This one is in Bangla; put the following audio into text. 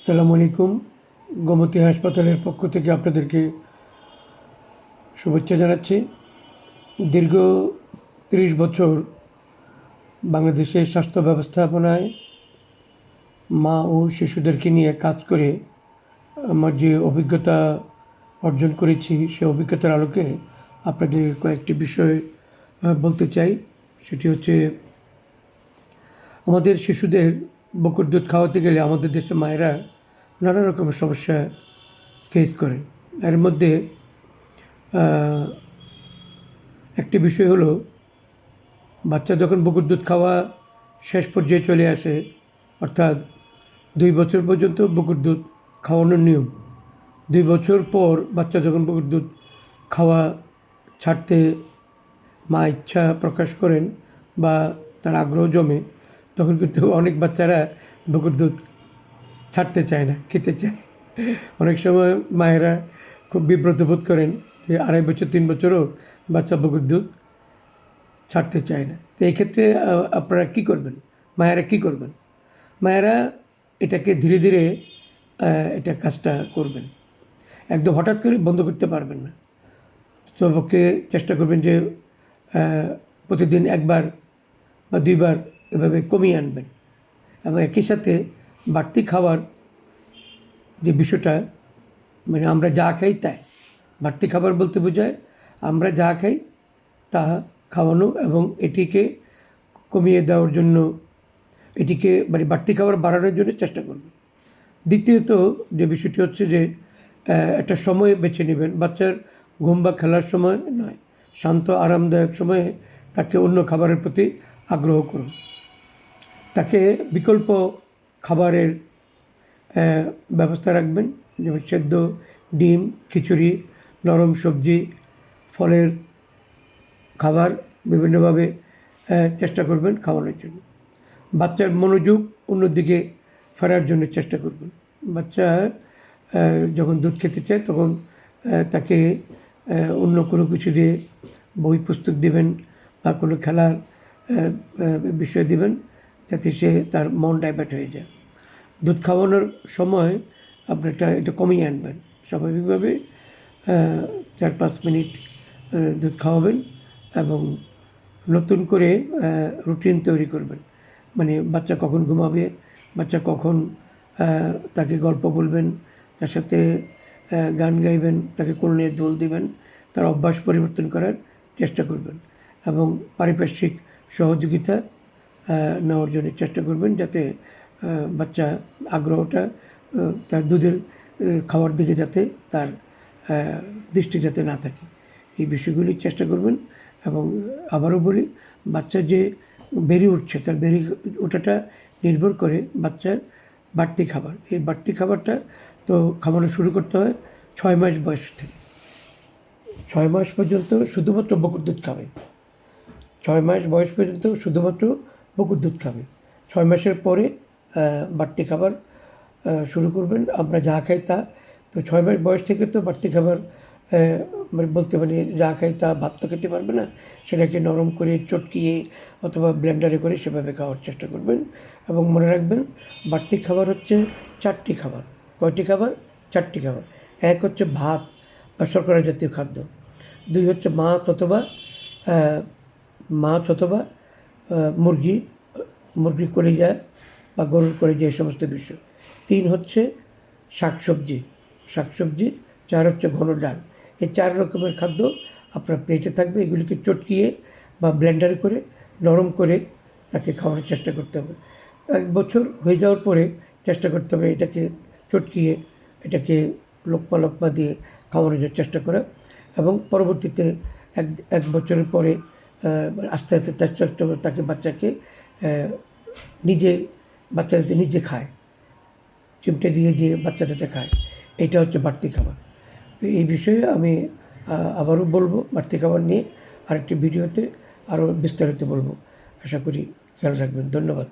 আসসালামু আলাইকুম। গোমতী হাসপাতালের পক্ষ থেকে আপনাদেরকে শুভেচ্ছা জানাচ্ছি। দীর্ঘ ৩০ বছর বাংলাদেশের স্বাস্থ্য ব্যবস্থাপনায় মা ও শিশুদেরকে নিয়ে কাজ করে আমার যে অভিজ্ঞতা অর্জন করেছি, সেই অভিজ্ঞতার আলোকে আপনাদের কয়েকটি বিষয় বলতে চাই। সেটি হচ্ছে, আমাদের শিশুদের বকুর দুধ খাওয়াতে গেলে আমাদের দেশের মায়েরা নানা রকমের সমস্যা ফেস করেন। এর মধ্যে একটি বিষয় হলো, বাচ্চা যখন বকুর দুধ খাওয়া শেষ পর্যায়ে চলে আসে, অর্থাৎ 2 বছর পর্যন্ত বকুর দুধ খাওয়ানোর নিয়ম। 2 বছর পর বাচ্চা যখন বকুর দুধ খাওয়া ছাড়তে মা ইচ্ছা প্রকাশ করেন বা তার আগ্রহ জমে, তখন কিন্তু অনেক বাচ্চারা বকুর দুধ ছাড়তে চায় না, খেতে চায়। অনেক সময় মায়েরা খুব বিব্রত বোধ করেন যে 2.5 বছর 3 বছরও বাচ্চা বকুর দুধ ছাড়তে চায় না। তো এই ক্ষেত্রে আপনারা কী করবেন? মায়েরা কী করবেন? মায়েরা এটাকে ধীরে ধীরে এটা কাজটা করবেন। একদম হঠাৎ করে বন্ধ করতে পারবেন না। সবকে চেষ্টা করবেন যে প্রতিদিন 1 বার বা 2 বার এভাবে কমিয়ে আনবেন। এবং একই সাথে বাড়তি খাবার যে বিষয়টা, মানে আমরা যা খাই তাই। বাড়তি খাবার বলতে বোঝায় আমরা যা খাই তা খাওয়ানো এবং এটিকে কমিয়ে দেওয়ার জন্য, এটিকে মানে বাড়তি খাবার বাড়ানোর জন্য চেষ্টা করব। দ্বিতীয়ত যে বিষয়টি হচ্ছে যে একটা সময় বেছে নেবেন। বাচ্চার ঘুম বা খেলার সময় নয়, শান্ত আরামদায়ক সময়ে তাকে অন্য খাবারের প্রতি আগ্রহ করুন। তাকে বিকল্প খাবারের ব্যবস্থা রাখবেন, যেমন সেদ্ধ ডিম, খিচুড়ি, নরম সবজি, ফলের খাবার বিভিন্নভাবে চেষ্টা করবেন খাওয়ানোর জন্য। বাচ্চার মনোযোগ অন্যদিকে ফেরার জন্য চেষ্টা করবেন। বাচ্চা যখন দুধ খেতে চায় তখন তাকে অন্য কোনো কিছু দিয়ে, বই পুস্তক দিবেন বা কোনো খেলার বিষয় দিবেন, যাতে সে তার মন ডাইভার্ট হয়ে যায়। দুধ খাওয়ানোর সময় আপনি এটা কমিয়ে আনবেন। স্বাভাবিকভাবে 4-5 মিনিট দুধ খাওয়াবেন এবং নতুন করে রুটিন তৈরি করবেন। মানে বাচ্চা কখন ঘুমাবে, বাচ্চা কখন, তাকে গল্প বলবেন, তার সাথে গান গাইবেন, তাকে কোলে নিয়ে দোল দিবেন, তার অভ্যাস পরিবর্তন করার চেষ্টা করবেন এবং পারিপার্শ্বিক সহযোগিতা নেওয়ার জন্য চেষ্টা করবেন, যাতে বাচ্চা আগ্রহটা তার দুধের খাওয়ার দিকে যাতে তার দৃষ্টি যাতে না থাকে, এই বিষয়গুলি চেষ্টা করবেন। এবং আবারও বলি, বাচ্চা যে বেড়ে উঠছে, তার বেড়ে ওঠাটা নির্ভর করে বাচ্চার বাড়তি খাবার। এই বাড়তি খাবারটা তো খাওয়ানো শুরু করতে হয় 6 মাস বয়স থেকে। 6 মাস পর্যন্ত শুধুমাত্র বকুর দুধ খাবে। 6 মাস বয়স পর্যন্ত শুধুমাত্র বকুর দুধ খাবে। 6 মাসের পরে বাড়তি খাবার শুরু করবেন। আমরা যা খাই তা, তো 6 মাস বয়স থেকে তো বাড়তি খাবার মানে বলতে পারি, যা খাই তা ভাত তো খেতে পারবে না, সেটাকে নরম করে চটকিয়ে অথবা ব্লেন্ডারে করে সেভাবে খাওয়ার চেষ্টা করবেন। এবং মনে রাখবেন, বাড়তি খাবার হচ্ছে 4টি খাবার। কয়টি খাবার? 4টি খাবার। 1 হচ্ছে ভাত বা শর্করা জাতীয় খাদ্য। 2 হচ্ছে মাছ অথবা মুরগির কলিজা বা গরুর কলিজা, এই সমস্ত বিষয়। 3 হচ্ছে শাকসবজি। 4 হচ্ছে ঘন ডাল। এই 4 রকমের খাদ্য আপনার প্লেটে থাকবে। এগুলিকে চটকিয়ে বা ব্লেন্ডারে করে নরম করে তাকে খাওয়ানোর চেষ্টা করতে হবে। 1 বছর হয়ে যাওয়ার পরে চেষ্টা করতে হবে এটাকে চটকিয়ে, এটাকে লোকমা দিয়ে খাওয়ানোর চেষ্টা করা। এবং পরবর্তীতে 1 বছরের পরে আস্তে আস্তে বাচ্চাকে বাচ্চা যাতে নিজে খায়, চিমটে দিয়ে বাচ্চা যাতে খায়, এটা হচ্ছে বাড়তি খাবার। তো এই বিষয়ে আমি আবারও বলবো, বাড়তি খাবার নিয়ে আরেকটি ভিডিওতে আরও বিস্তারিত বলবো। আশা করি খেয়াল রাখবেন। ধন্যবাদ।